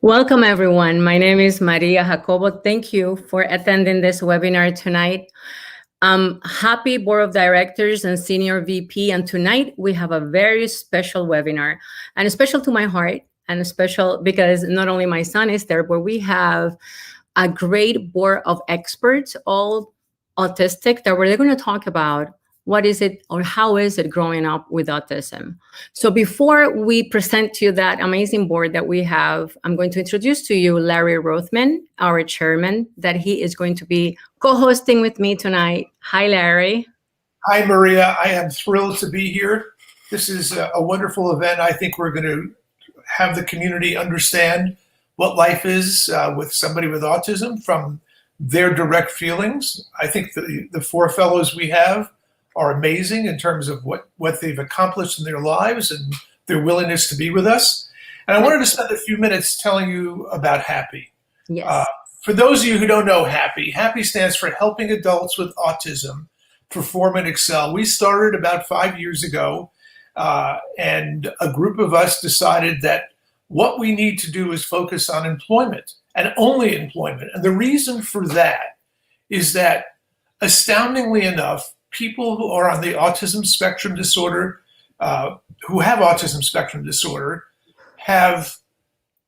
Welcome, everyone. My name is Maria Jacobo. Thank you for attending this webinar tonight. Happy Board of Directors and Senior VP. And tonight we have a very special webinar, and special to my heart, and special because not only my son is there, but we have a great board of experts, all autistic, that we're going to talk about what is it or how is it growing up with autism. So before we present to you that amazing board that we have, I'm going to introduce to you Larry Rothman, our chairman, that he is going to be co-hosting with me tonight. Hi, Larry. Hi, Maria. I am thrilled to be here. This is a wonderful event. I think we're going to have the community understand what life is with somebody with autism from their direct feelings. I think the four fellows we have are amazing in terms of what they've accomplished in their lives and their willingness to be with us. And I wanted to spend a few minutes telling you about HAPPY. Yes. For those of you who don't know HAPPY stands for Helping Adults with Autism Perform and Excel. We started about 5 years ago, and a group of us decided that what we need to do is focus on employment and only employment. And the reason for that is that, astoundingly enough, people who are on the autism spectrum disorder, who have autism spectrum disorder, have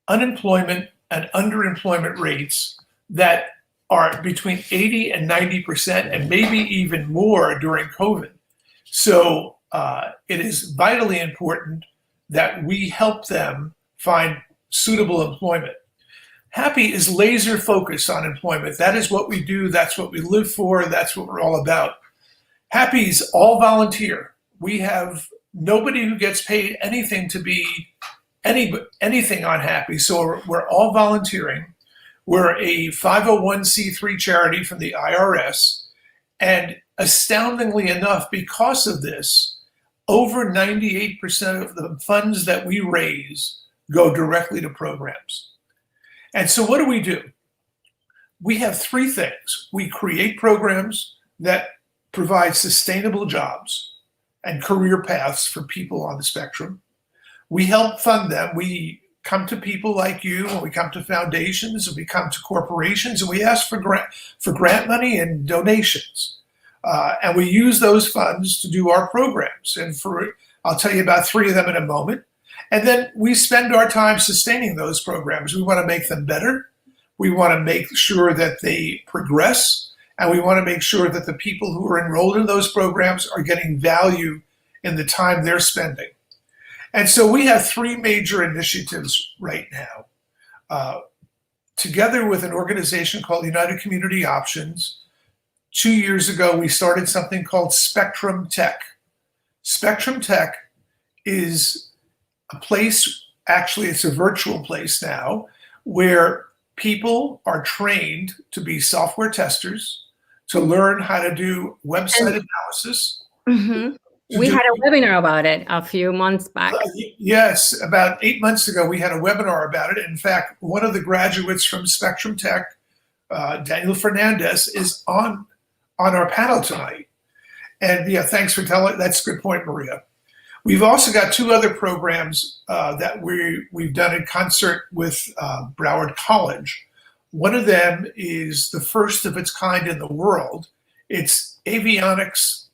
unemployment and underemployment rates that are between 80 and 90%, and maybe even more during COVID. So it is vitally important that we help them find suitable employment. HAPPY is laser focused on employment. That is what we do. That's what we live for. That's what we're all about. HAPPY's all volunteer. We have nobody who gets paid anything to be anything on HAPPY. So we're all volunteering. We're a 501c3 charity from the IRS. And astoundingly enough, because of this, over 98% of the funds that we raise go directly to programs. And so what do? We have three things. We create programs that provide sustainable jobs and career paths for people on the spectrum. We help fund them. We come to people like you, and we come to foundations, and we come to corporations, and we ask for grant money and donations. And we use those funds to do our programs. And I'll tell you about three of them in a moment. And then we spend our time sustaining those programs. We want to make them better. We want to make sure that they progress. And we want to make sure that the people who are enrolled in those programs are getting value in the time they're spending. And so we have three major initiatives right now. Together with an organization called United Community Options, 2 years ago, we started something called Spectrum Tech. Spectrum Tech is a place, actually it's a virtual place now, where people are trained to be software testers, to learn how to do website analysis. Mm-hmm. We had a webinar about it a few months back. Yes, about 8 months ago, we had a webinar about it. In fact, one of the graduates from Spectrum Tech, Daniel Fernandez, is on our panel tonight. And yeah, thanks for telling. That's a good point, Maria. We've also got two other programs that we've done in concert with Broward College. One of them is the first of its kind in the world. It's an avionics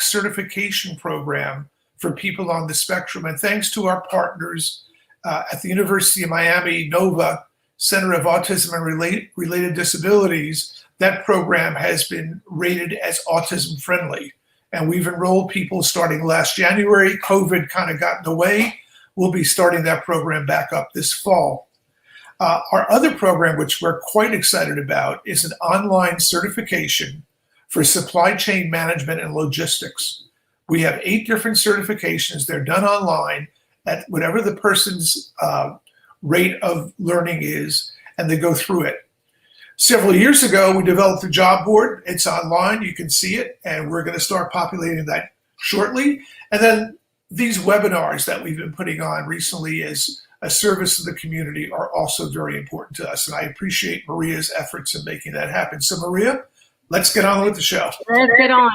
certification program for people on the spectrum. And thanks to our partners at the University of Miami, NOVA, Center of Autism and Related Disabilities, that program has been rated as autism friendly. And we've enrolled people starting last January. COVID kind of got in the way. We'll be starting that program back up this fall. Our other program, which we're quite excited about, is an online certification for supply chain management and logistics. We have 8 different certifications. They're done online at whatever the person's rate of learning is, and they go through it. Several years ago, we developed a job board. It's online. You can see it, and we're going to start populating that shortly. And then these webinars that we've been putting on recently as a service to the community are also very important to us. And I appreciate Maria's efforts in making that happen. So Maria, let's get on with the show. Let's get on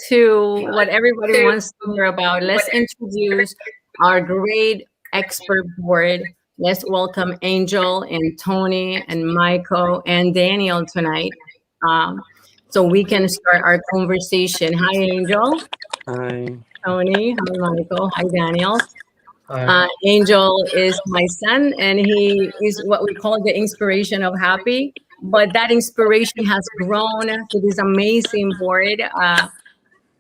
to what everybody wants to hear about. Let's introduce our great expert board Let's welcome Angel and Tony and Michael and Daniel tonight, um, so we can start our conversation. Hi, Angel. Hi. Tony. Hi, Michael. Hi, Daniel. Hi. Angel is my son, and he is what we call the inspiration of Happy. But that inspiration has grown to this amazing board.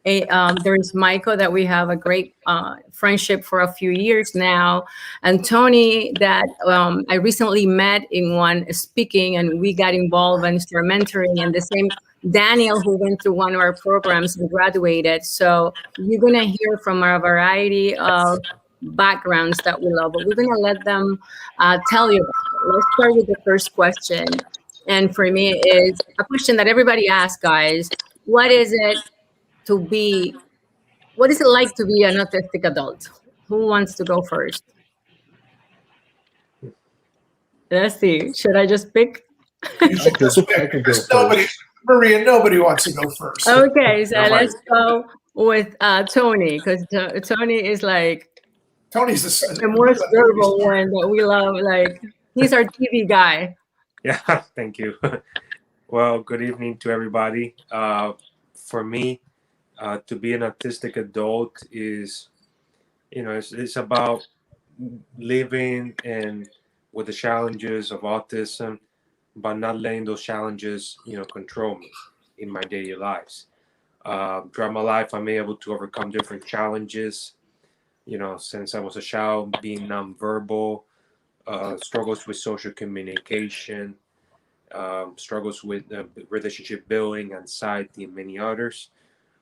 There's Michael that we have a great friendship for a few years now, and Tony that I recently met in one speaking, and we got involved and started mentoring, and the same Daniel who went through one of our programs and graduated. So you're gonna hear from a variety of backgrounds that we love, but we're gonna let them tell you about it. Let's start with the first question, and for me is a question that everybody asks, guys. What is it to be what is it like to be an autistic adult? Who wants to go first? Let's see. Should I just pick? You should just I pick. could go Because nobody, first. Maria, nobody wants to go first. Okay, so Nobody. let's go with Tony, because Tony is like Tony's the most verbal one that we love. Like he's our TV guy. Yeah, thank you. Well, good evening to everybody. For me, to be an autistic adult is, it's about living and with the challenges of autism, but not letting those challenges, control me in my daily lives. Throughout my life, I'm able to overcome different challenges. Since I was a child, being nonverbal, struggles with social communication, struggles with relationship building, anxiety, and many others.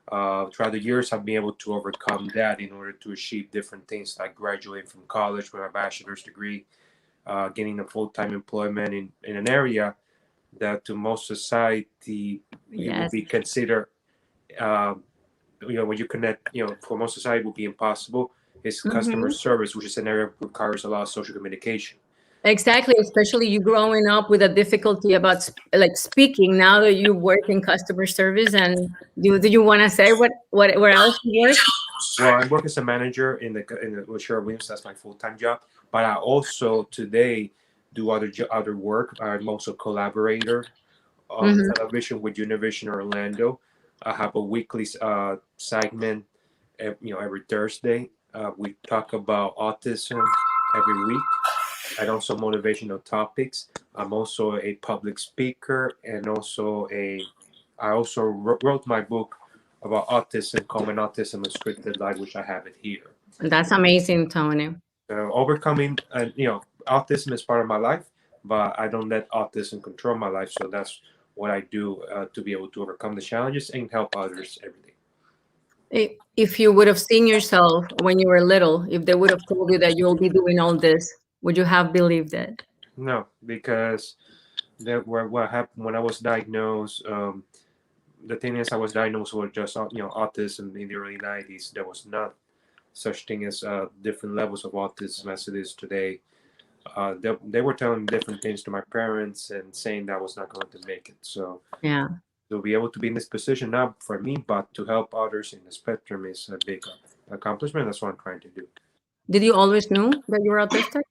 Throughout the years, I've been able to overcome that in order to achieve different things like graduating from college with a bachelor's degree, getting a full-time employment in an area that to most society it will Yes. be considered, uh, when you connect, for most society will be impossible. Is customer service, which is an area that requires a lot of social communication. Exactly, especially you growing up with a difficulty about like speaking. Now that you work in customer service, and do you want to say what where else you work? Well, I work as a manager in the with Sherwin Williams. That's my full time job. But I also today do other work. I'm also collaborator on Mhm. television with Univision Orlando. I have a weekly segment, every Thursday. We talk about autism every week and also motivational topics. I'm also a public speaker and also I also wrote my book about autism, common autism, and scripted life, which I have it here. That's amazing, Tony. Overcoming, autism is part of my life, but I don't let autism control my life. So that's what I do to be able to overcome the challenges and help others every day. If you would have seen yourself when you were little, if they would have told you that you'll be doing all this, would you have believed it? No, because what happened when I was diagnosed. The thing is, I was diagnosed with just autism in the early '90s. There was not such thing as different levels of autism as it is today. They were telling different things to my parents and saying that I was not going to make it. So Yeah. to be able to be in this position, not for me, but to help others in the spectrum is a big accomplishment. That's what I'm trying to do. Did you always know that you were autistic?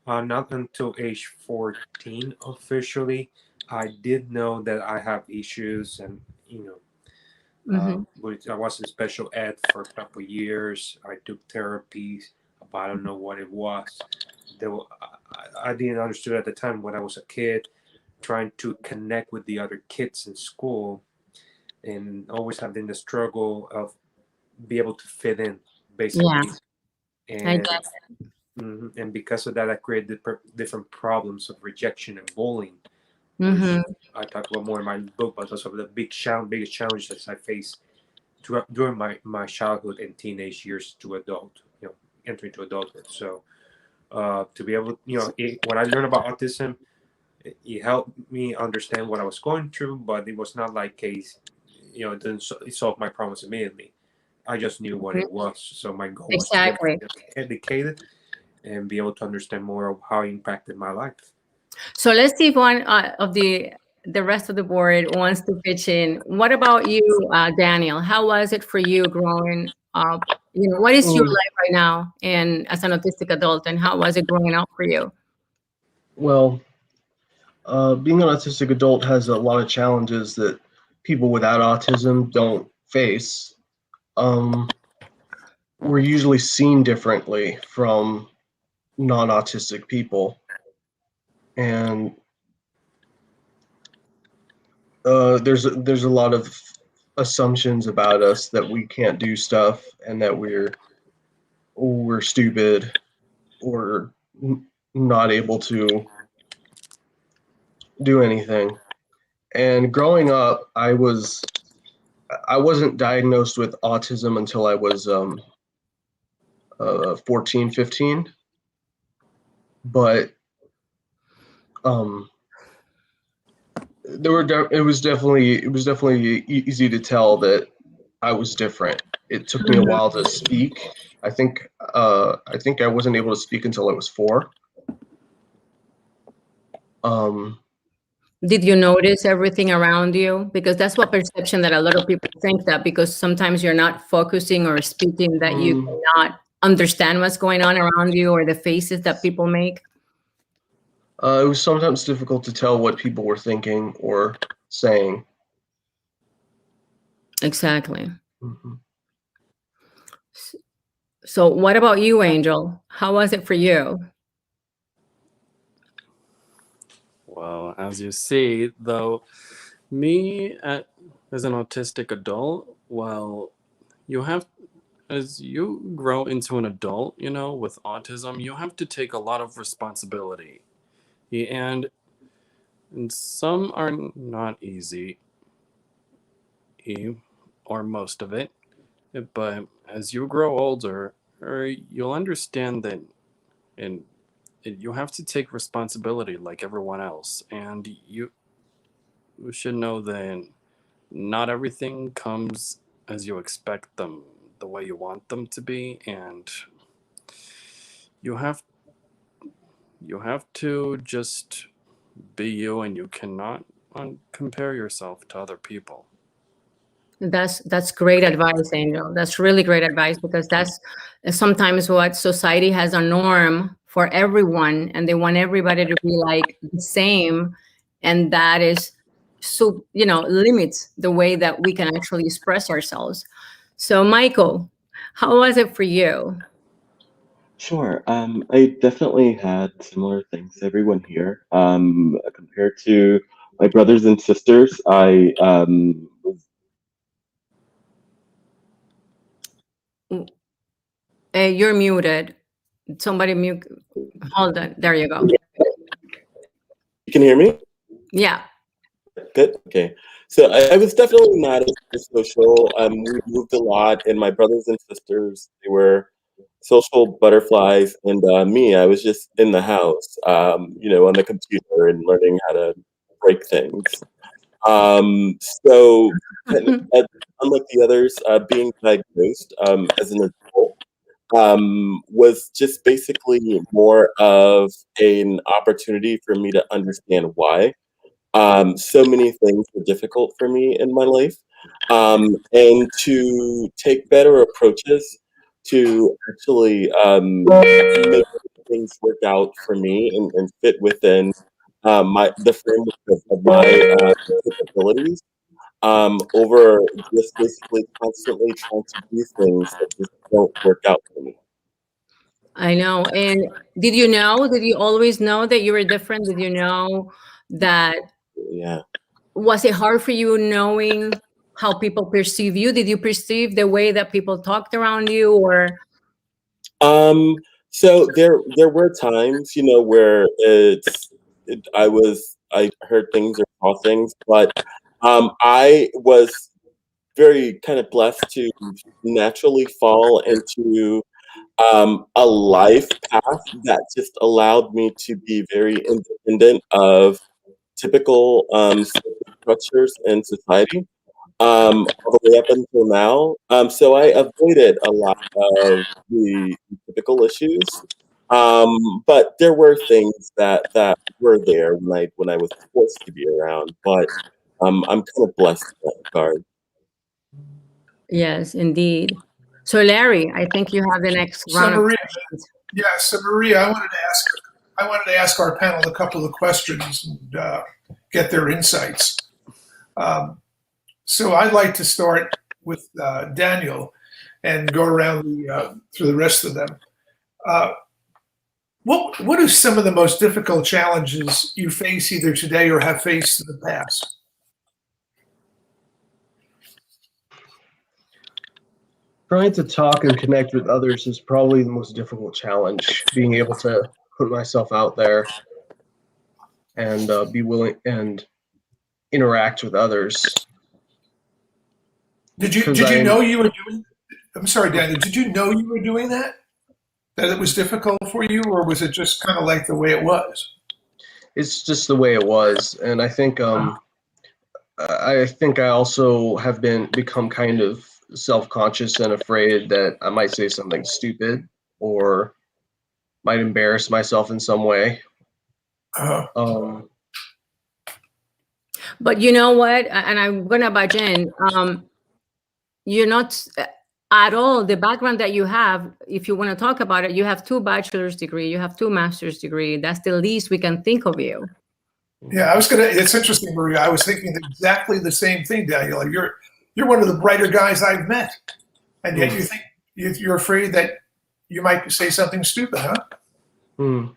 Not until age 14 officially. I did know that I have issues, and Hmm. I was in special ed for a couple of years. I took therapies, but I don't know what it was. I didn't understand at the time when I was a kid, trying to connect with the other kids in school, and always having the struggle of be able to fit in, Yeah, basically. I And guess. and because of that, I created different problems of rejection and bullying, which Hmm. I talk about more in my book. But those are the biggest challenges I faced during my childhood and teenage years to adult, entering to adulthood. So to be able, when I learned about autism, it helped me understand what I was going through, but it was not like it didn't it solved my problems immediately. I just knew what it was. So my goal was to get Exactly. educated and be able to understand more of how it impacted my life. So let's see if one of the rest of the board wants to pitch in. What about you, Daniel? How was it for you growing up what is your Mm, life right now and as an autistic adult, and how was it growing up for you? well, being an autistic adult has a lot of challenges that people without autism don't face. Um, we're usually seen differently from non-autistic people, and there's a lot of assumptions about us that we can't do stuff and that we're stupid or not able to do anything. And growing up, I wasn't diagnosed with autism until I was 14, 15. But um, it was definitely easy to tell that I was different. It took me a Mhm. while to speak. I think I wasn't able to speak until I was 4. Um, Did you notice everything around you? Because that's what perception that a lot of people think, that because sometimes you're not focusing or speaking, that you mm, cannot understand what's going on around you or the faces that people make. it was sometimes difficult to tell what people were thinking or saying. Exactly. Mhm. So what about you, Angel? How was it for you? Well, as you see, though, me as an autistic adult, well, you have, as you grow into an adult, with autism, you have to take a lot of responsibility. And, and some are not easy, or most of it. But as you grow older, you'll understand that and you have to take responsibility like everyone else. And you should know that not everything comes as you expect them, the way you want them to be, and you have you have to just be you, and you cannot compare yourself to other people. That's great advice, Angel. That's really great advice, because that's sometimes what society has a norm for everyone, and they want everybody to be like the same, and that is so limits the way that we can actually express ourselves. So, Michael, how was it for you? Sure. I definitely had similar things to everyone here. Compared to my brothers and sisters, I was. You're muted. Somebody mute. Hold on. There you go. You can hear me? Yeah. Good. Okay. So I was definitely not as social. We moved a lot, and my brothers and sisters, they were social butterflies, and me, I was just in the house, on the computer and learning how to break things. So, and, uh, unlike the others, being diagnosed as an adult was just basically more of an opportunity for me to understand why. So many things were difficult for me in my life, and to take better approaches to actually make things work out for me and fit within the framework of my capabilities over just basically constantly trying to do things that just don't work out for me. I know. And did you always know that you were different? Did you know that? Yeah. Was it hard for you knowing how people perceive you? Did you perceive the way that people talked around you, or? Um, so there were times, where I heard things or saw things, but I was very kind of blessed to naturally fall into a life path that just allowed me to be very independent of typical social structures in society, all the way up until now. So I avoided a lot of the typical issues, but there were things that were there when I was forced to be around. But I'm kind of blessed in that regard. Yes, indeed. So Larry, I think you have the next So round of Maria, questions. yeah, so Maria, I wanted to ask our panel a couple of questions and get their insights. So I'd like to start with Daniel and go around through the rest of them. What are some of the most difficult challenges you face either today or have faced in the past? Trying to talk and connect with others is probably the most difficult challenge. Being able to put myself out there and be willing and interact with others. Did you know you were doing? I'm sorry, Daniel. Did you know you were doing that? That it was difficult for you, or was it just kind of like the way it was? It's just the way it was, and I think I also have become kind of self-conscious and afraid that I might say something stupid or might embarrass myself in some way. But you know what? And I'm gonna budge in. You're not at all the background that you have. If you want to talk about it, you have 2 bachelor's degree, you have 2 master's degree. That's the least we can think of you. Yeah, it's interesting, Maria. I was thinking exactly the same thing, Daniel. Like you're one of the brighter guys I've met, and yet you think you're afraid that you might say something stupid, huh? Or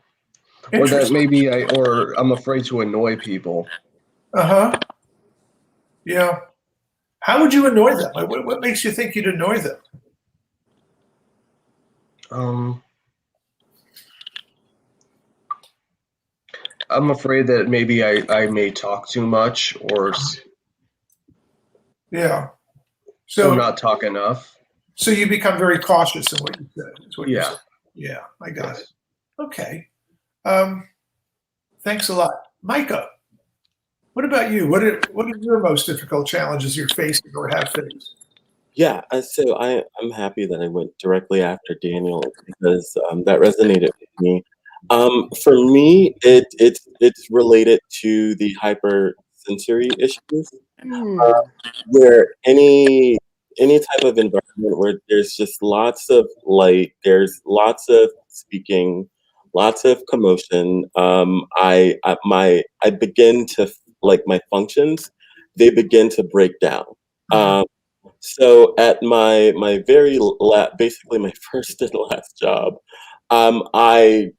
that maybe I'm afraid to annoy people. Yeah. How would you annoy them? Like, what makes you think you'd annoy them? I'm afraid that maybe I may talk too much or not talk enough. So you become very cautious in what you say. Is what you Yeah. say. Yeah, I got it. Okay. Thanks a lot. Micah, what about you? What are your most difficult challenges you're facing or have faced? Yeah, so I'm happy that I went directly after Daniel because that resonated with me. For me, it's related to the hypersensory issues, where any type of environment where there's just lots of light, there's lots of speaking, lots of commotion. I begin to like my functions, they begin to break down. So at my basically my first and last job, I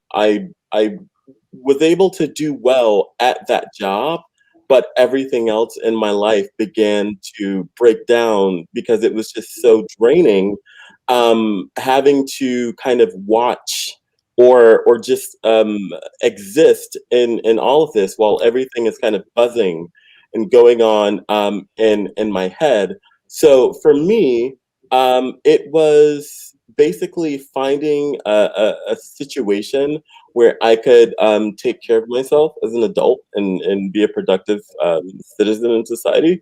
was able to do well at that job, but everything else in my life began to break down because it was just so draining. Having to kind of watch or just exist in all of this while everything is kind of buzzing and going on in my head. So for me, it was basically finding a situation where I could take care of myself as an adult and be a productive citizen in society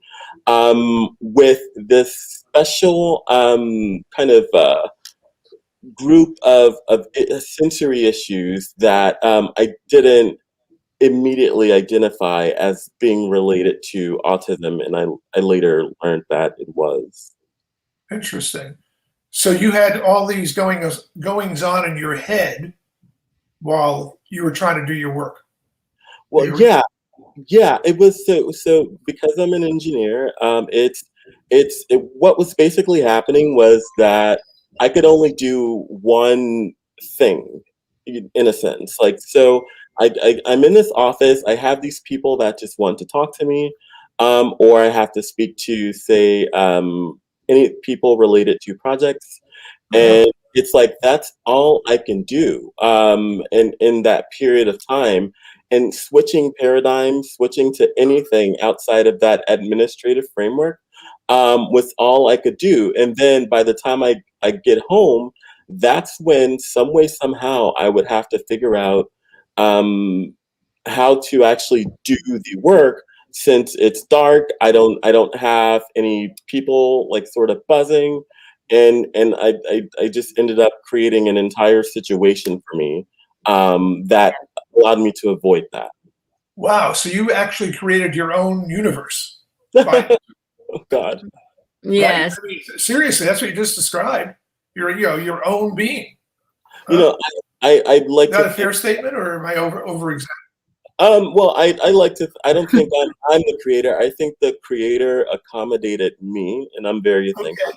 with this special kind of group of sensory issues that I didn't immediately identify as being related to autism, and I later learned that it was. Interesting. So you had all these goings on in your head while you were trying to do your work. Well, yeah, it was so because I'm an engineer. What was basically happening was that I could only do one thing, in a sense. Like so, I'm in this office. I have these people that just want to talk to me, or I have to speak to, say, any people related to projects, and it's like that's all I can do in that period of time. And switching paradigms, switching to anything outside of that administrative framework was all I could do. And then by the time I get home, that's when some way, somehow I would have to figure out how to actually do the work since it's dark. I don't have any people like sort of buzzing. And I just ended up creating an entire situation for me that allowed me to avoid that. Wow. So you actually created your own universe. Oh God. Yes. I mean, seriously, that's what you just described. You're your own being. You know, I'd like Is that to a fair statement, or am I over exaggerating? Well, I like to. I don't think I'm the creator. I think the creator accommodated me, and I'm very thankful.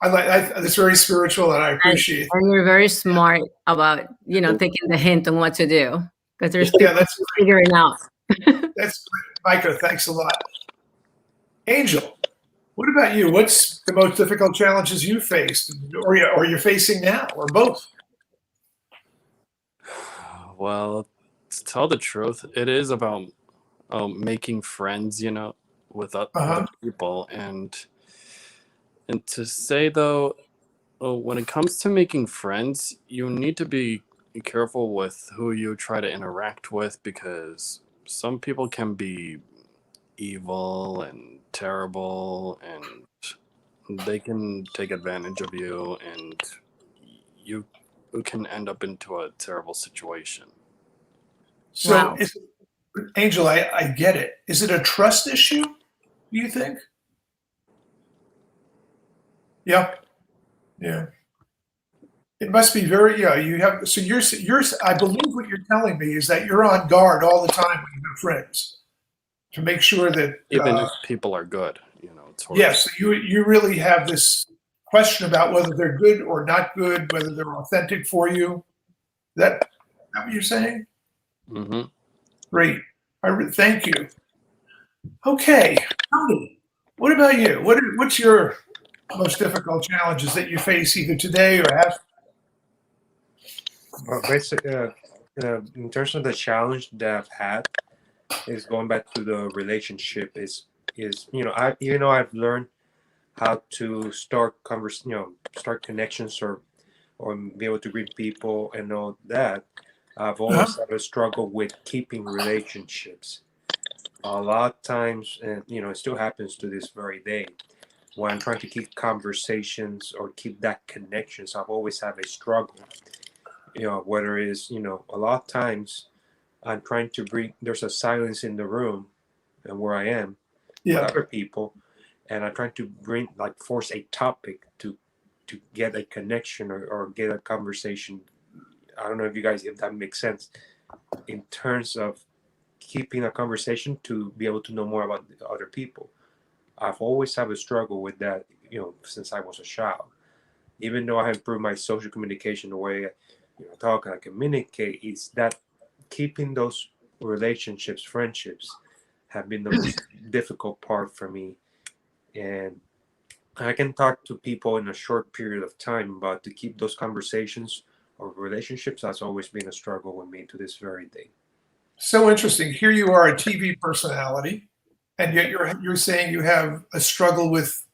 Yeah. It's very spiritual, and I And, appreciate it. and you're very smart about, taking the hint on what to do, because there's Yeah, people that's figuring out. that's great. Micah, thanks a lot. Angel, what about you? What's the most difficult challenges you faced, or you're facing now, or both? Well, to tell the truth, it is about making friends, with other people, and to say though, when it comes to making friends, you need to be careful with who you try to interact with, because some people can be evil and terrible, and they can take advantage of you, and you can end up into a terrible situation. So, Wow. Angel, I get it. Is it a trust issue, do you think? Yeah. Yeah. It must be very, yeah, you have, so you're, I believe what you're telling me is that you're on guard all the time when you have friends to make sure that, Even if people are good, it's hard. yes, you really have this question about whether they're good or not good, whether they're authentic for you. That what you're saying? Mm-hmm. Great. Thank you. Okay, Tony, what about you? What's your most difficult challenges that you face either today or have? Well, basically, in terms of the challenge that I've had, is going back to the relationship. Is I even though I've learned how to start start connections or be able to read people and all that, I've always had a struggle with keeping relationships. A lot of times, and it still happens to this very day, when I'm trying to keep conversations or keep that connections, I've always had a struggle. Whether it's a lot of times I'm trying to bring there's a silence in the room and where I am with Yeah. other people, and I'm trying to force a topic to get a connection or get a conversation. I don't know if that makes sense in terms of keeping a conversation to be able to know more about the other people. I've always had a struggle with that, since I was a child. Even though I have improved my social communication, the way I talk and I communicate, is that keeping those relationships, friendships, have been the most difficult part for me. And I can talk to people in a short period of time, but to keep those conversations or relationships, that's always been a struggle with me to this very day. So interesting. Here you are, a TV personality, and yet you're saying you have a struggle with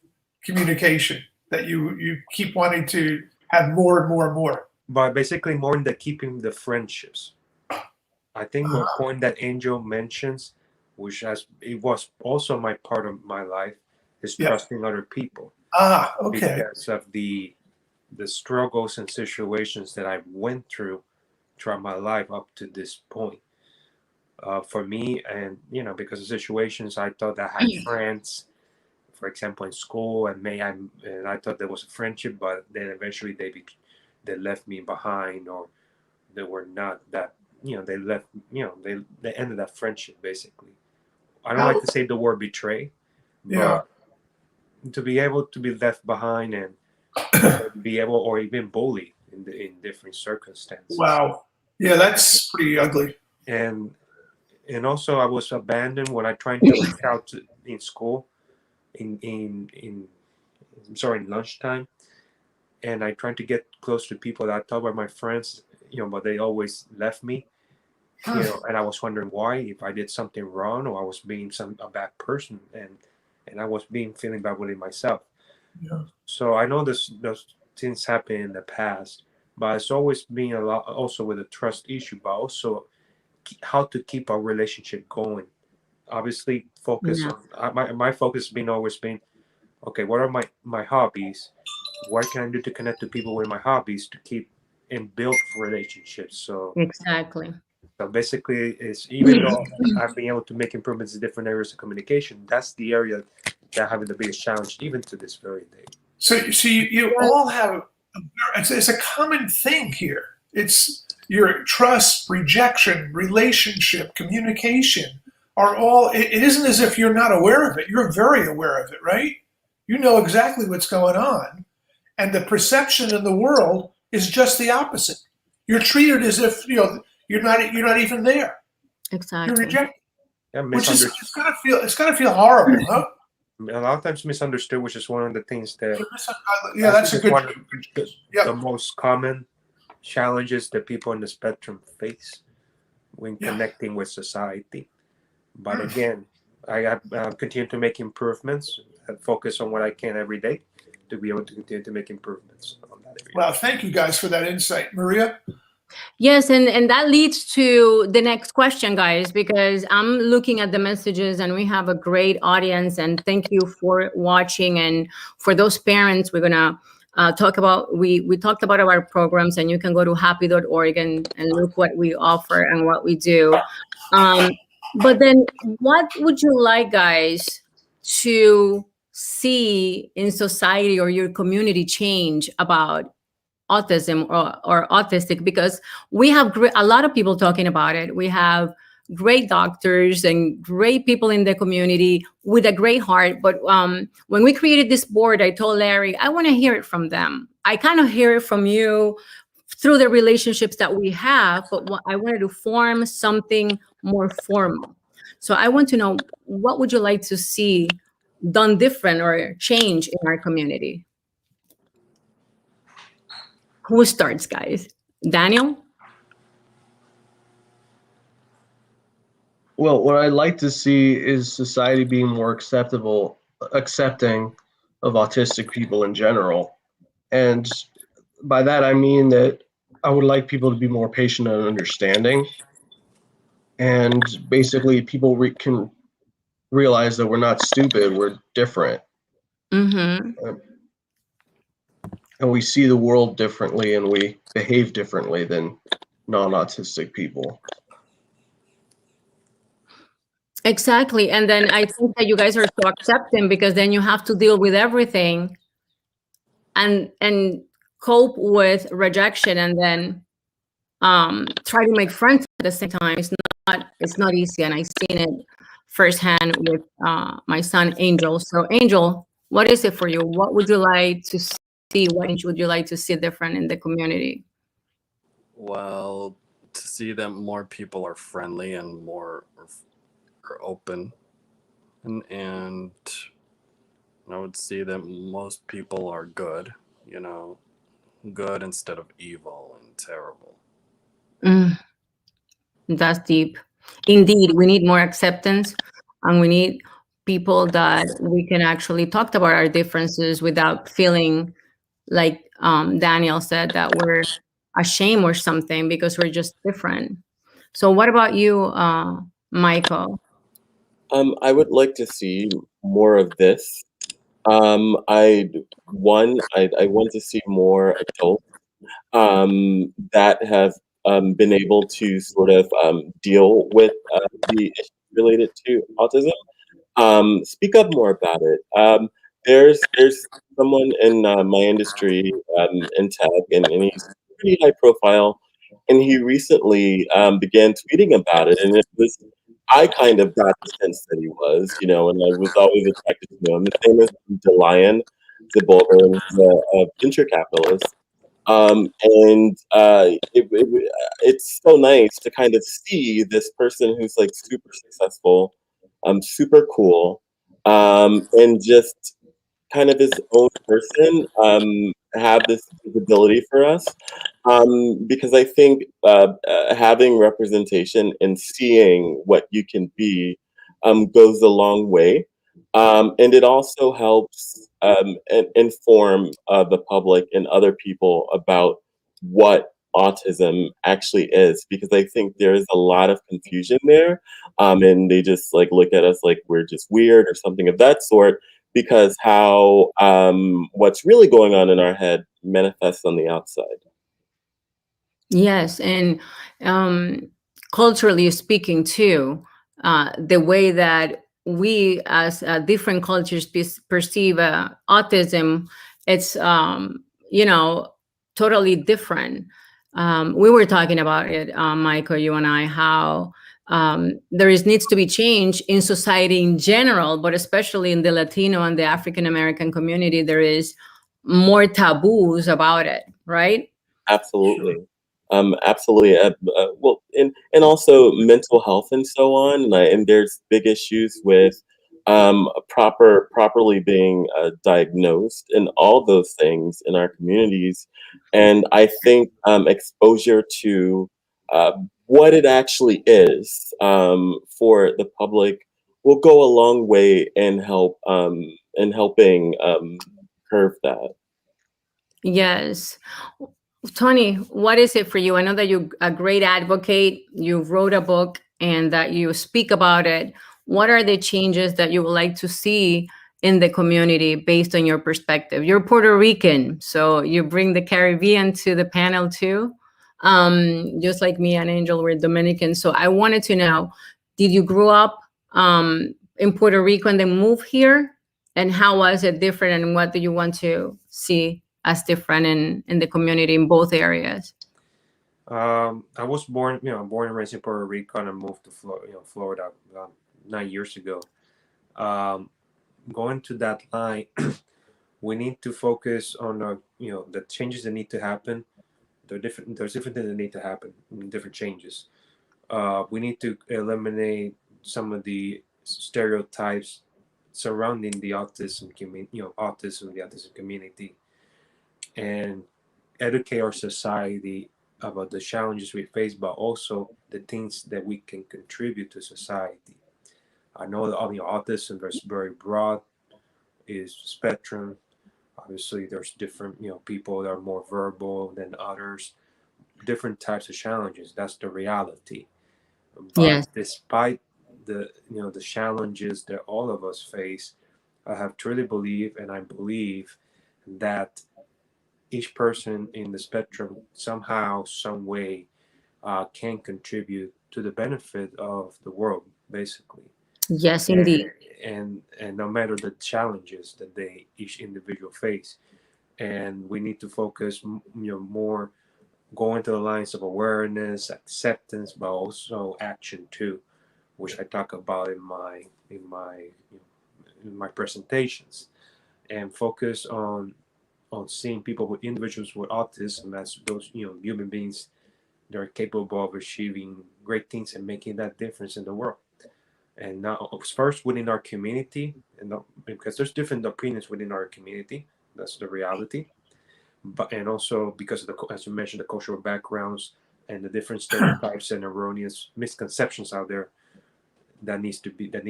communication, that you keep wanting to have more and more and more. But basically, more in the keeping the friendships. I think the point that Angel mentions, which it was also my part of my life, is Yeah. trusting other people. Okay. Because of the struggles and situations that I went through throughout my life up to this point. For me, and because of situations, I thought I had friends, for example, in school, and I thought there was a friendship, but then eventually they left me behind, or they were not that. They left. They ended that friendship basically. I don't like to say the word betray, Yeah. but to be able to be left behind and be able, or even bullied in different circumstances. Wow. Yeah, that's pretty ugly. And also I was abandoned when I tried to reach out in school, in lunchtime, and I tried to get close to people that I thought were my friends, but they always left me, and I was wondering why, if I did something wrong or I was being a bad person, and I was feeling bad within myself. Yeah. So I know those things happen in the past, but it's always been a lot also with a trust issue, but also how to keep our relationship going. Obviously, focus on my focus has always been, okay, what are my hobbies? What can I do to connect to people with my hobbies to keep and build relationships? So Exactly. basically, it's even though I've been able to make improvements in different areas of communication, that's the area that having the biggest challenge even to this very day. So you all have it's a common thing here. It's your trust, rejection, relationship, communication are all, it isn't as if you're not aware of it. You're very aware of it, right? You know exactly what's going on. And the perception in the world is just the opposite. You're treated as if, you're not even there. You're Exactly. rejected. Yeah, Which is, misunderstood. it's gotta feel horrible, huh? A lot of times misunderstood, which is one of the things that Yeah, I that's think a is good. one of the Yeah, most common challenges that people on the spectrum face when yeah. connecting with society. But Mm. again, I have continued to make improvements and focus on what I can every day to be able to continue to make improvements on that area. Well, thank you guys for that insight, Maria. Yes, and that leads to the next question, guys, because I'm looking at the messages and we have a great audience. And thank you for watching. And for those parents, we're gonna talk about we talked about our programs, and you can go to happy.org and look what we offer and what we do. But then, what would you like, guys, to see in society or your community change about autism or autistic? Because we have a lot of people talking about it. We have great doctors and great people in the community with a great heart. But when we created this board, I told Larry, I want to hear it from them. I kind of hear it from you through the relationships that we have, but I wanted to form something more formal. So I want to know, what would you like to see done different or change in our community? Who starts, guys? Daniel? Well, what I'd like to see is society being more accepting of autistic people in general. And by that, I mean that I would like people to be more patient and understanding. And basically, people can realize that we're not stupid, we're different. Mm-hmm. And we see the world differently and we behave differently than non-autistic people. Exactly. And then I think that you guys are so accepting, because then you have to deal with everything and cope with rejection, and then try to make friends at the same time. It's not easy, and I've seen it firsthand with my son Angel. So Angel, what is it for you? What would you like to see? What change would you like to see different in the community? Well, to see that more people are friendly and more are open, and I would see that most people are good, good instead of evil and terrible. Mm, that's deep. Indeed, we need more acceptance, and we need people that we can actually talk about our differences without feeling like Daniel said, that we're ashamed or something because we're just different. So what about you, Michael? I would like to see more of this. I want to see more adults that have been able to sort of deal with the issues related to autism. Speak up more about it. There's someone in my industry in tech, and he's pretty high profile, and he recently began tweeting about it, and it was I kind of got the sense that he was, and I was always attracted to him. His name is DeLion Zibolger, and he's a venture capitalist. It's so nice to kind of see this person who's like super successful, super cool, and just kind of his own person, have this visibility for us. Because I think having representation and seeing what you can be goes a long way. And it also helps inform the public and other people about what autism actually is, because I think there is a lot of confusion there, and they just like look at us like we're just weird or something of that sort, because how what's really going on in our head manifests on the outside. Yes, and um, culturally speaking too, the way that we as different cultures perceive autism, it's you know totally different. We were talking about it, Michael, you and I, how needs to be change in society in general, but especially in the Latino and the African American community, there is more taboos about it, right? Absolutely. Absolutely. Well, and also mental health and so on. And there's big issues with properly being diagnosed and all those things in our communities. And I think exposure to what it actually is for the public will go a long way in helping curve that. Yes. Tony, what is it for you? I know that you're a great advocate. You wrote a book and that you speak about it. What are the changes that you would like to see in the community based on your perspective? You're Puerto Rican, so you bring the Caribbean to the panel too. Just like me and Angel, we're Dominican. So I wanted to know, did you grow up in Puerto Rico and then move here? And how was it different? And what do you want to see as different in the community in both areas? I was born, born and raised in Puerto Rico, and I moved to Florida 9 years ago. Going to that line, we need to focus on the changes that need to happen. There's different things that need to happen, different changes. We need to eliminate some of the stereotypes surrounding the autism community, autism, the autism community, and educate our society about the challenges we face, but also the things that we can contribute to society. I know that autism is very broad, is spectrum. Obviously, there's different people that are more verbal than others, different types of challenges. That's the reality. Yes. But despite the challenges that all of us face, I have truly believed, and I believe that each person in the spectrum somehow, some way, can contribute to the benefit of the world, basically. Yes, And, indeed. and no matter the challenges that each individual face, and we need to focus, more going to the lines of awareness, acceptance, but also action too, which I talk about in my presentations, and focus on seeing people with individuals with autism as those human beings that are capable of achieving great things and making that difference in the world. And now, first within our community, and because there's different opinions within our community, that's the reality. But and also because of as you mentioned, the cultural backgrounds and the different stereotypes and erroneous misconceptions out there that need to be dealt,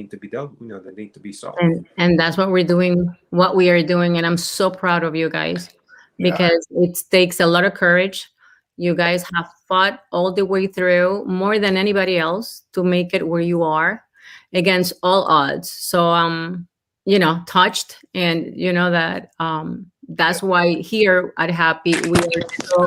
that need to be solved. And that's what we're doing, what we are doing. And I'm so proud of you guys Yeah. because it takes a lot of courage. You guys have fought all the way through more than anybody else to make it where you are against all odds. So touched, and you know that that's why here at Happy we are so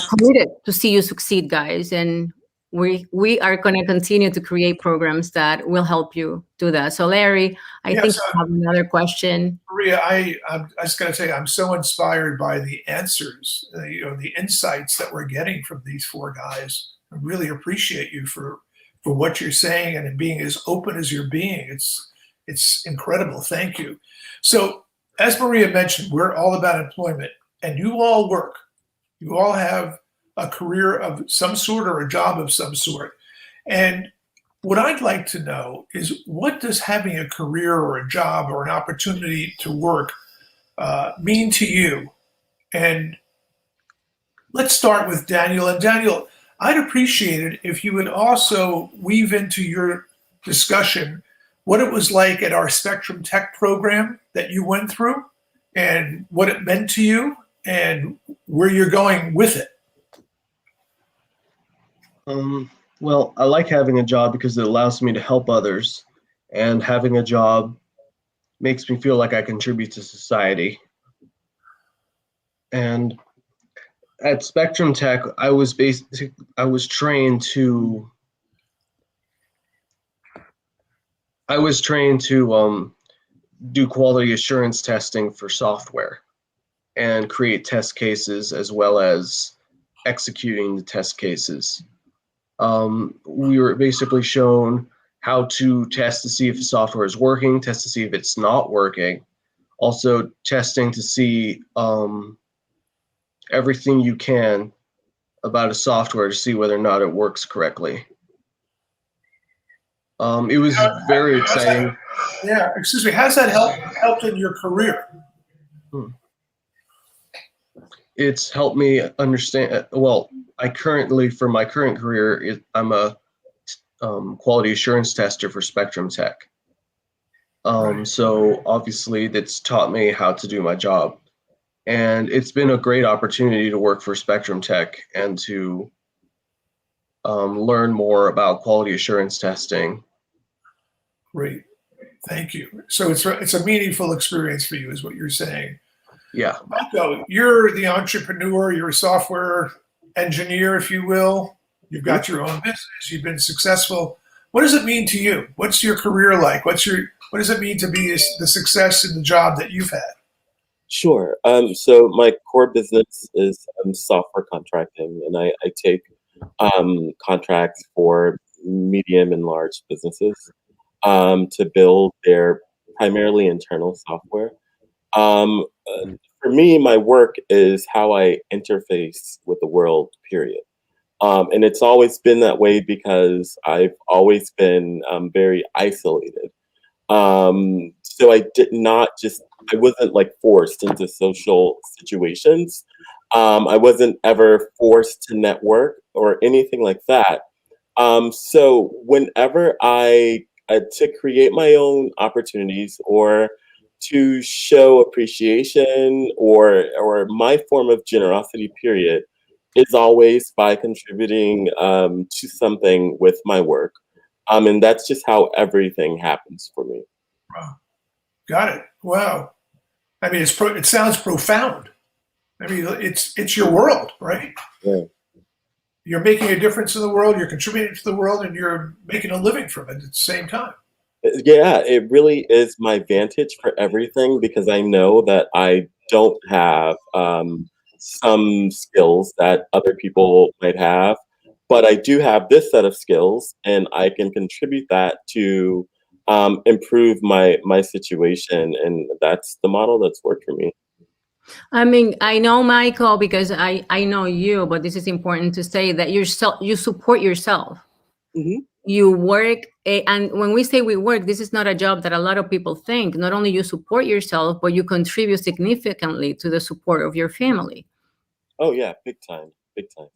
committed to see you succeed, guys. And we are going to continue to create programs that will help you do that. So, Larry, I think Yes, you have another question. Maria, I just got to say, I'm so inspired by the answers, the insights that we're getting from these four guys. I really appreciate you for what you're saying and being as open as you're being. It's incredible. Thank you. So, as Maria mentioned, we're all about employment, and you all work. You all have a career of some sort or a job of some sort. And what I'd like to know is, what does having a career or a job or an opportunity to work mean to you? And let's start with Daniel. And Daniel, I'd appreciate it if you would also weave into your discussion what it was like at our Spectrum Tech program that you went through and what it meant to you and where you're going with it. Well, I like having a job because it allows me to help others, and having a job makes me feel like I contribute to society. And at Spectrum Tech, I was trained to do quality assurance testing for software. and create test cases as well as executing the test cases. We were basically shown how to test to see if the software is working, test to see if it's not working, also testing to see everything you can about a software to see whether or not it works correctly. It was very exciting. Yeah, excuse me. How's that helped in your career? It's helped me understand. Well, for my current career, I'm a quality assurance tester for Spectrum Tech. Right. So obviously that's taught me how to do my job. And it's been a great opportunity to work for Spectrum Tech and to learn more about quality assurance testing. Great. Thank you. So it's a meaningful experience for you, is what you're saying. Yeah. Michael, you're the entrepreneur, you're a software engineer, if you will. You've got your own business, you've been successful. What does it mean to you? What's your career like? What does it mean to be the success in the job that you've had? Sure. So my core business is software contracting, and I take contracts for medium and large businesses to build their primarily internal software. Um, uh, for me, my work is how I interface with the world, period. And it's always been that way because I've always been very isolated. So I wasn't like forced into social situations. I wasn't ever forced to network or anything like that. So whenever to create my own opportunities or to show appreciation or my form of generosity, period, is always by contributing to something with my work. And that's just how everything happens for me. Wow. Got it. Wow. I mean, it sounds profound. I mean, it's your world, right? Yeah. You're making a difference in the world, you're contributing to the world, and you're making a living from it at the same time. Yeah, it really is my vantage for everything because I know that I don't have some skills that other people might have, but I do have this set of skills, and I can contribute that to improve my situation, and that's the model that's worked for me. I mean, I know Michael because I know you, but this is important to say that you support yourself. Hmm. You work, and when we say we work, this is not a job that a lot of people think. Not only you support yourself, but you contribute significantly to the support of your family. Oh yeah, big time, big time.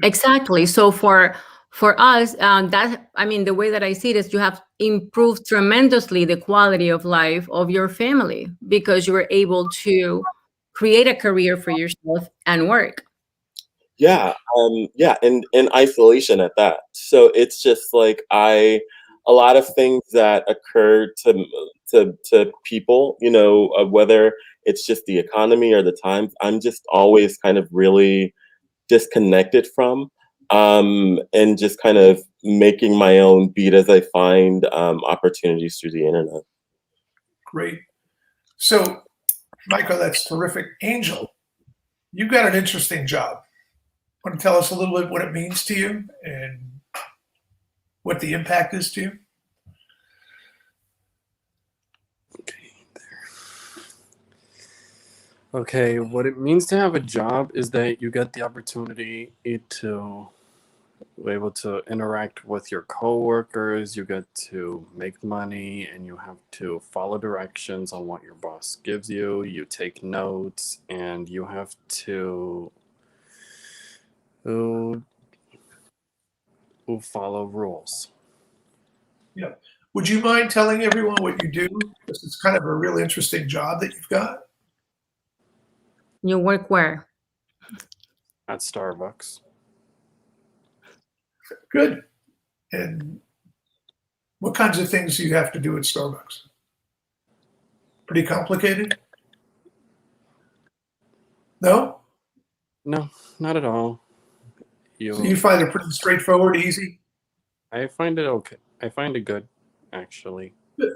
Exactly. So for us, that I mean, the way that I see it is you have improved tremendously the quality of life of your family because you were able to create a career for yourself and work. Yeah, yeah, and in isolation at that. So it's just like a lot of things that occur to people, whether it's just the economy or the times, I'm just always kind of really disconnected from, and just kind of making my own beat as I find opportunities through the internet. Great. So, Michael, that's terrific. Angel, you've got an interesting job. Want to tell us a little bit what it means to you and what the impact is to you? Okay, what it means to have a job is that you get the opportunity to be able to interact with your coworkers, you get to make money, and you have to follow directions on what your boss gives you. You take notes, and you have to follow rules. Yeah. Would you mind telling everyone what you do? Because it's kind of a really interesting job that you've got. You work where? At Starbucks. Good. And what kinds of things do you have to do at Starbucks? Pretty complicated? No? No, not at all. So you find it pretty straightforward, easy? I find it okay. I find it good, actually. Good.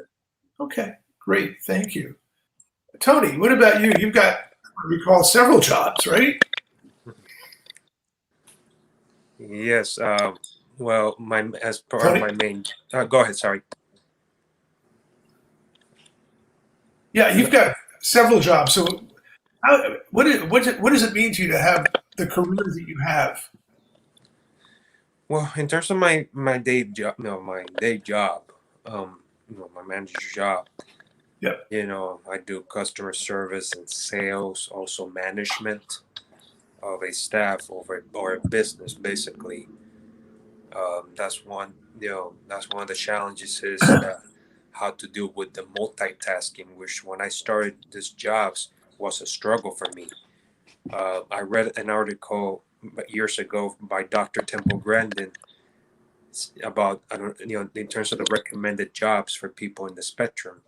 Okay, great. Thank you. Tony, what about you? You've got recall several jobs, right? Yes. Well, as part of Tony? my main. Go ahead. Sorry. Yeah, you've got several jobs. So, what does it mean to you to have the career that you have? Well, in terms of my day job, my manager's job. Yep. I do customer service and sales, also management of a staff or a business, basically. That's one. That's one of the challenges is that how to deal with the multitasking, which when I started these jobs was a struggle for me. I read an article years ago by Dr. Temple Grandin about I don't in terms of the recommended jobs for people in the spectrum,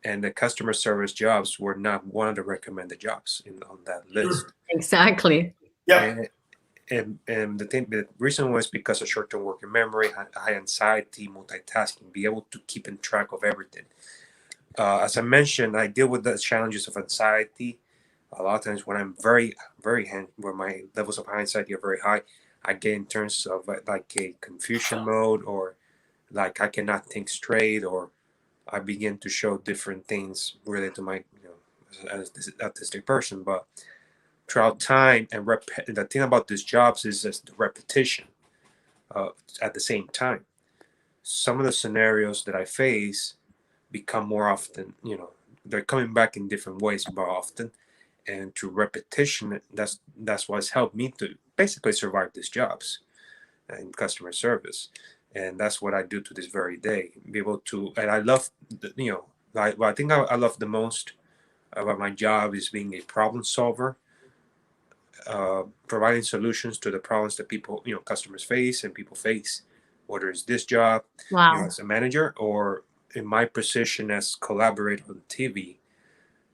and the customer service jobs were not one of the recommended jobs on that list. Exactly. Yeah. And the reason was because of short-term working memory, high anxiety, multitasking, be able to keep in track of everything. As I mentioned, I deal with the challenges of anxiety. A lot of times when I'm where my levels of anxiety are very high, I get in terms of like a confusion mode, or like I cannot think straight, or I begin to show different things related to my, as this autistic person. But throughout time and the thing about these jobs is just the repetition at the same time. Some of the scenarios that I face become more often, they're coming back in different ways more often. And through repetition, that's what's helped me to basically survive these jobs in customer service. And that's what I do to this very day. Be able to, and I love, what I think I love the most about my job is being a problem solver, providing solutions to the problems that people, customers face and people face, whether it's this job, Wow. as a manager, or in my position as collaborator on TV,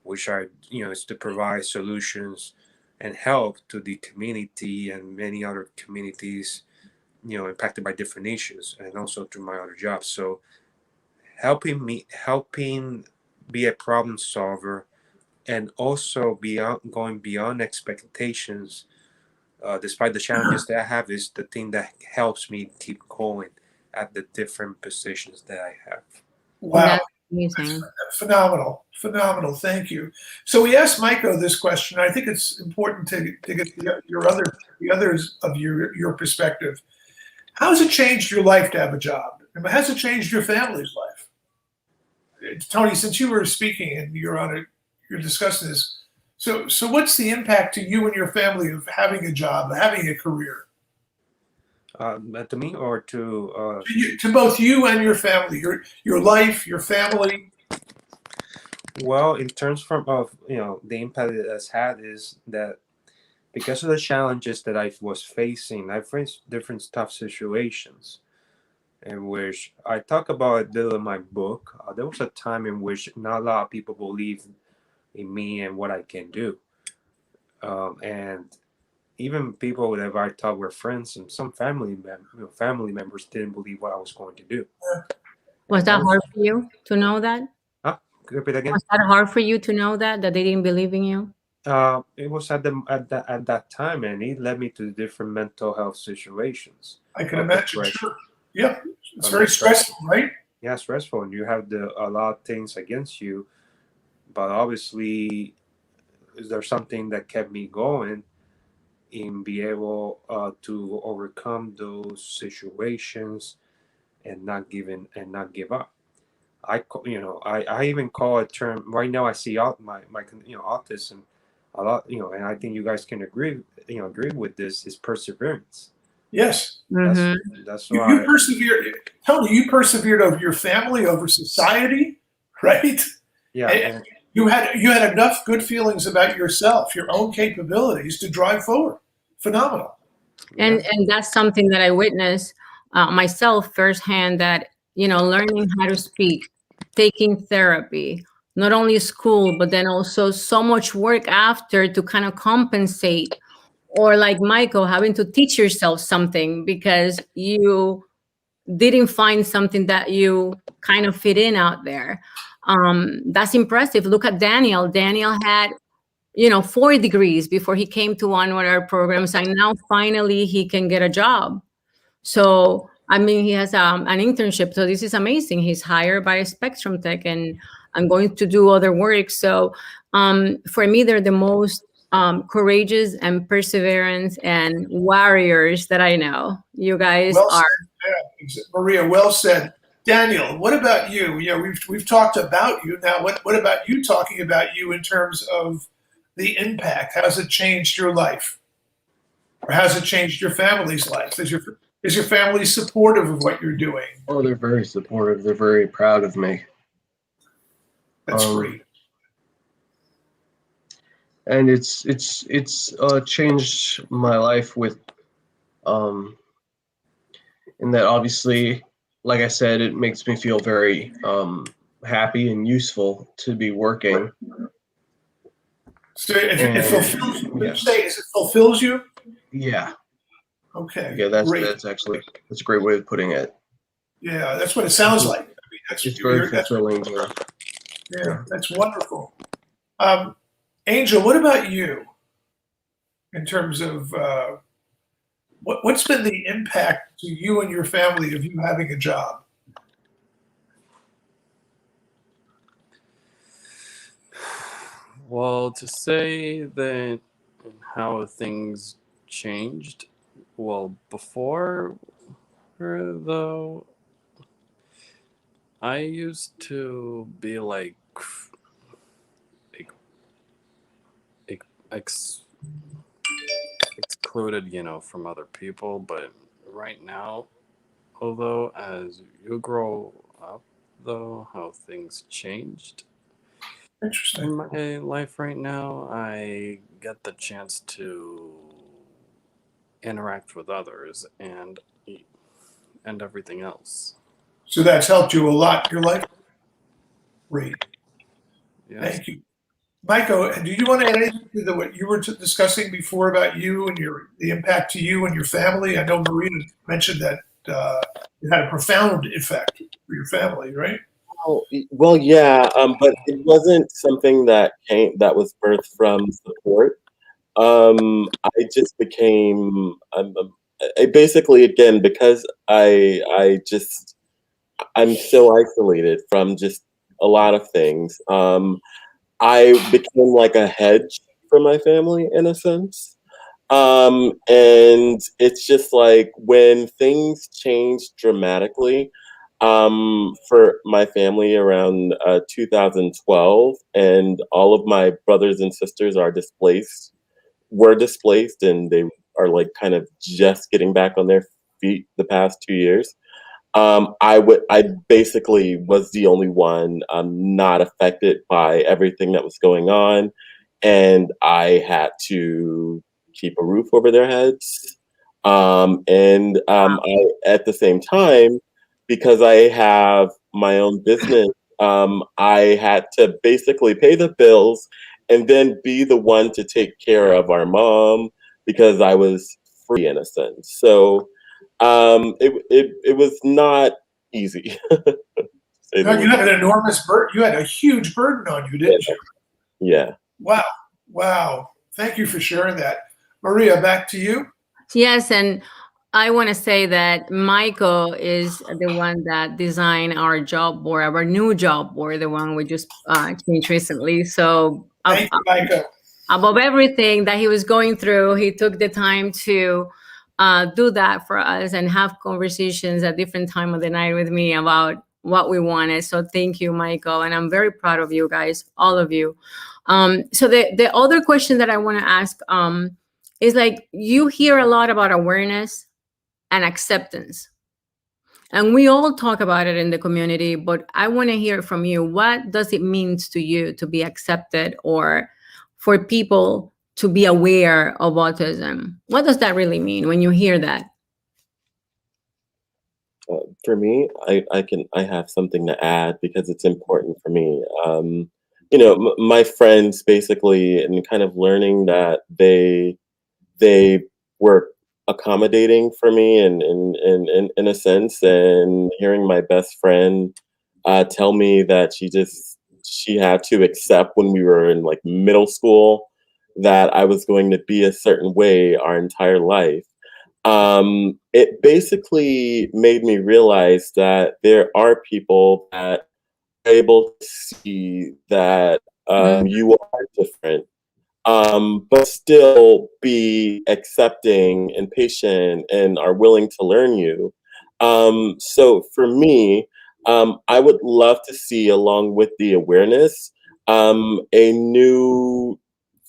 which is to provide solutions and help to the community and many other communities, impacted by different issues, and also through my other jobs. So helping be a problem solver, and also going beyond expectations, despite the challenges that I have, is the thing that helps me keep going at the different positions that I have. Wow. That's amazing. Phenomenal. Phenomenal. Thank you. So we asked Maiko this question. I think it's important to get the others of your perspective. How has it changed your life to have a job? And has it changed your family's life? Tony, since you were speaking and you're discussing this, so what's the impact to you and your family of having a job, having a career? To me, or to To both you and your family, your life, your family. well, in terms of the impact it has had is that because of the challenges that I was facing, I faced different tough situations in which I talk about a little in my book. There was a time in which not a lot of people believed in me and what I can do, and even people that I thought were friends and some family members didn't believe what I was going to do. Was that hard for you to know that? Could you repeat again? Was that hard for you to know that they didn't believe in you? It was at that time, and it led me to different mental health situations. I can imagine. Sure. Yeah, it's very stressful, right? Yeah, stressful, and you have a lot of things against you. But obviously, there's something that kept me going in be able to overcome those situations and not give up. I even call a term right now. I see out my autism a lot, and I think you guys can agree with this, is perseverance. Yes. Mm-hmm. That's You why persevered, Tony. You persevered over your family, over society, right? yeah. And you had enough good feelings about yourself, your own capabilities to drive forward. Phenomenal. And that's something that I witnessed myself firsthand, that learning how to speak, taking therapy, not only school, but then also so much work after to kind of compensate, or like Michael, having to teach yourself something because you didn't find something that you kind of fit in out there. That's impressive. Look at Daniel. Daniel had 4 degrees before he came to one of our programs, and now finally he can get a job. So I mean, he has an internship. So this is amazing. He's hired by Spectrum Tech, and I'm going to do other work. So for me, they're the most courageous and perseverance and warriors that I know. You guys Well are. said, yeah. Maria. Well said. Daniel, what about you? We've talked about you now. What about you? Talking about you in terms of the impact. How's it changed your life, or has it changed your family's life? Is your family supportive of what you're doing? Oh, they're very supportive. They're very proud of me. That's great. And it's changed my life with in that, obviously, like I said, it makes me feel very happy and useful to be working. So it fulfills you. Would Yeah. you say it fulfills you? Yeah. Okay. Yeah, that's great. that's a great way of putting it. Yeah, that's what it sounds like. I mean, It's very fulfilling. Yeah, that's wonderful. Angel, what about you? In terms of what's been the impact to you and your family of you having a job? Well, to say that how things changed, well, before though, I used to be like ex- excluded, from other people. But right now, although as you grow up, though, how things changed in Interesting. my life right now, I get the chance to interact with others and everything else. So that's helped you a lot in your life. Great. Yes. Thank you. Michael, do you want to add anything to what you were discussing before about you and the impact to you and your family? I know Maria mentioned that it had a profound effect for your family, right? Well, yeah, but it wasn't something that was birthed from support. I just became I basically, again, because I'm so isolated from just a lot of things. I became like a hedge for my family in a sense. And it's just like when things change dramatically, for my family around 2012, and all of my brothers and sisters were displaced, and they are like kind of just getting back on their feet the past 2 years. I basically was the only one not affected by everything that was going on, and I had to keep a roof over their heads. I, at the same time, because I have my own business, I had to basically pay the bills and then be the one to take care of our mom because I was free in a sense. So it was not easy. To say the You least. had an enormous burden. You had a huge burden on you, didn't you? Yeah. Wow. Wow. Thank you for sharing that. Maria, back to you. Yes, and I want to say that Michael is the one that designed our job board, our new job board, the one we just changed recently. So Thank you, Michael. above everything that he was going through, he took the time to do that for us and have conversations at different time of the night with me about what we wanted. So thank you, Michael, and I'm very proud of you guys, all of you. So the other question that I want to ask is like, you hear a lot about awareness and acceptance, and we all talk about it in the community, but I want to hear from you. What does it mean to you to be accepted, or for people to be aware of autism? What does that really mean when you hear that? For me, I have something to add because it's important for me. My friends basically, and kind of learning that they were accommodating for me in a sense, and hearing my best friend tell me that she had to accept when we were in like middle school that I was going to be a certain way our entire life. It basically made me realize that there are people that are able to see that Mm. you are different, but still be accepting and patient and are willing to learn you. So for me, I would love to see, along with the awareness, a new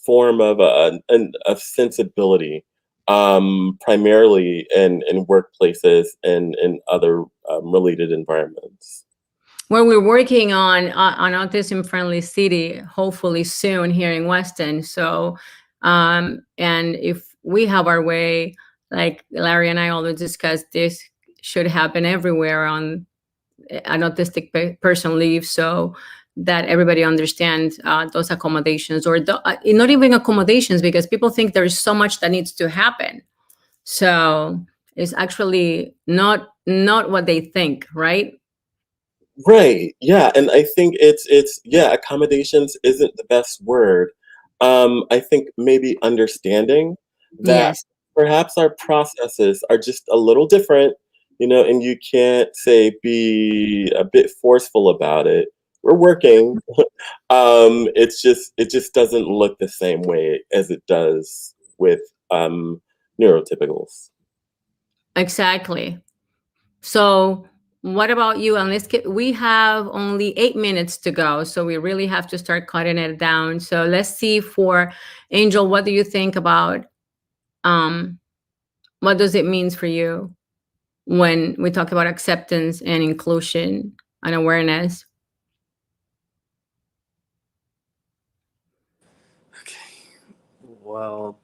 form of of sensibility, primarily in workplaces and in other related environments. Well, we're working on an autism friendly city, hopefully soon here in Weston. So, and if we have our way, like Larry and I always discuss, this should happen everywhere on an autistic person leaves, so that everybody understands those accommodations, or not even accommodations, because people think there's so much that needs to happen. So it's actually not what they think, right? Right. Yeah, and I think it's yeah, accommodations isn't the best word. I think maybe understanding that Yes, perhaps our processes are just a little different, and you can't say be a bit forceful about it. We're working. It just doesn't look the same way as it does with neurotypicals. exactly. So what about you? And we have only 8 minutes to go, so we really have to start cutting it down. So let's see, for Angel, what do you think about um, what does it mean for you when we talk about acceptance and inclusion and awareness? Okay. Well,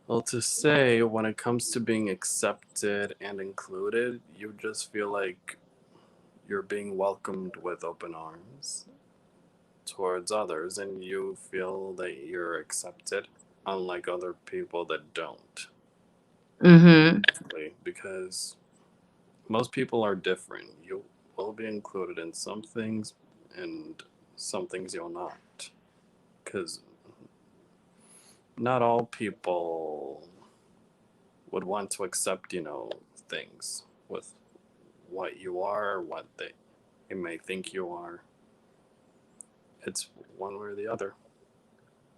well, to say, when it comes to being accepted and included, you just feel like you're being welcomed with open arms towards others, and you feel that you're accepted, unlike other people that don't. Mm-hmm. Because most people are different. You will be included in some things, and some things you'll not. Because not all people would want to accept, things with what you are, or what they may think you are. It's one way or the other.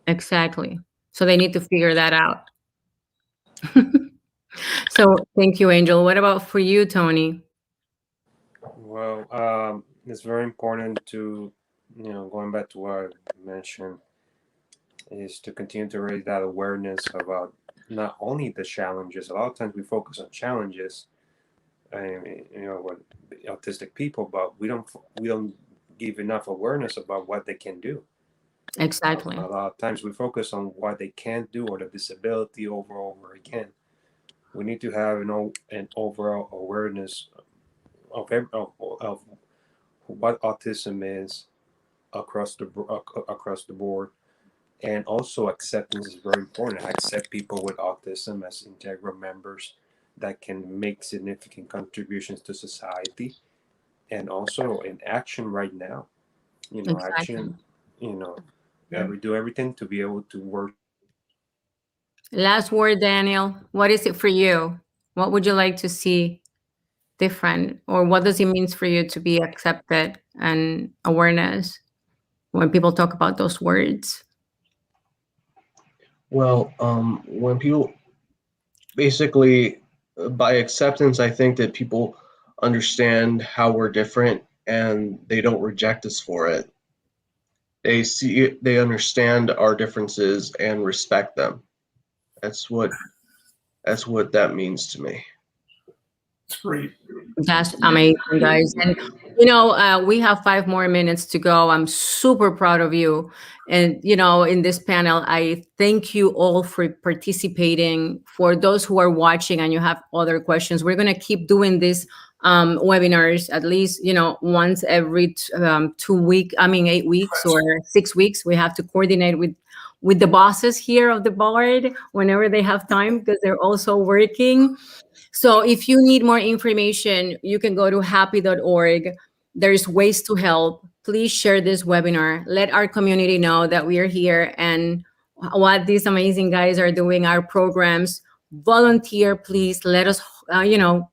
Exactly. So they need to figure that out. So thank you, Angel. What about for you, Tony? Well, it's very important to, going back to what I mentioned, is to continue to raise that awareness about not only the challenges. A lot of times we focus on challenges, with autistic people, but we don't give enough awareness about what they can do. A Exactly. lot of times we focus on what they can't do or the disability over again. We need to have an overall awareness of what autism is across the board, and also acceptance is very important. I accept people with autism as integral members that can make significant contributions to society, and also in action right now. Action. Exactly. You know, Yeah. we do everything to be able to work. Last word, Daniel. What is it for you? What would you like to see different, or what does it mean for you to be accepted and awareness when people talk about those words? Well, when people basically, by acceptance, I think that people understand how we're different and they don't reject us for it. They understand our differences and respect them. That's what that means to me. It's great. That's amazing, guys. And we have 5 more minutes to go. I'm super proud of you. And in this panel, I thank you all for participating. For those who are watching and you have other questions, we're gonna keep doing these webinars at least, once every 2 week. I mean, 8 weeks or 6 weeks. We have to coordinate with the bosses here of the board whenever they have time, because they're also working. So if you need more information, you can go to happy.org. There's ways to help. Please share this webinar. Let our community know that we are here and what these amazing guys are doing, our programs. Volunteer, please. Let us,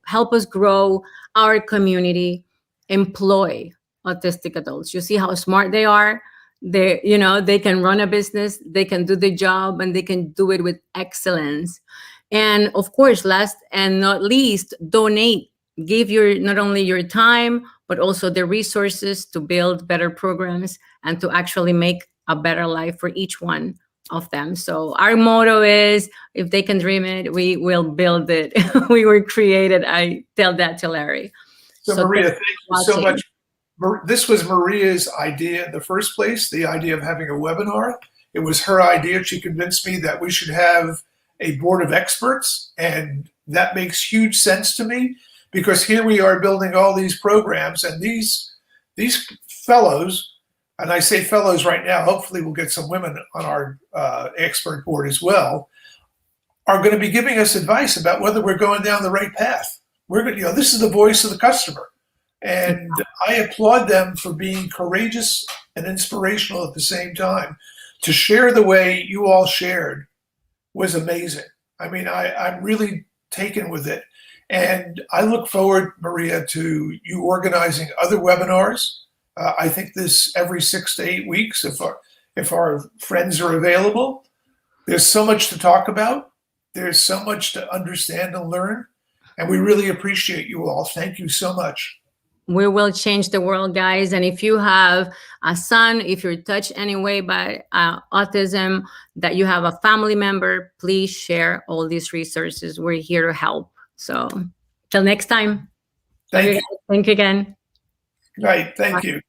help us grow our community. Employ autistic adults. You see how smart they are. They can run a business, they can do the job, and they can do it with excellence. And of course, last and not least, donate. Give not only your time, but also the resources to build better programs and to actually make a better life for each one of them. So our motto is, if they can dream it, we will build it. We were created. I tell that to Larry. So Maria, thank you so much. This was Maria's idea in the first place, the idea of having a webinar. It was her idea. She convinced me that we should have a board of experts, and that makes huge sense to me, because here we are building all these programs, and these fellows, and I say fellows right now, hopefully we'll get some women on our expert board as well, are going to be giving us advice about whether we're going down the right path. We're going to, this is the voice of the customer. And I applaud them for being courageous and inspirational at the same time. To share the way you all shared was amazing. I mean, I'm really taken with it. And I look forward, Maria, to you organizing other webinars. I think this every 6 to 8 weeks, if our friends are available. There's so much to talk about. There's so much to understand and learn. And we really appreciate you all. Thank you so much. We will change the world, guys. And if you have a son, if you're touched anyway by autism, that you have a family member, please share all these resources. We're here to help. So till next time. Thank you. Thank you again. Right. Thank you.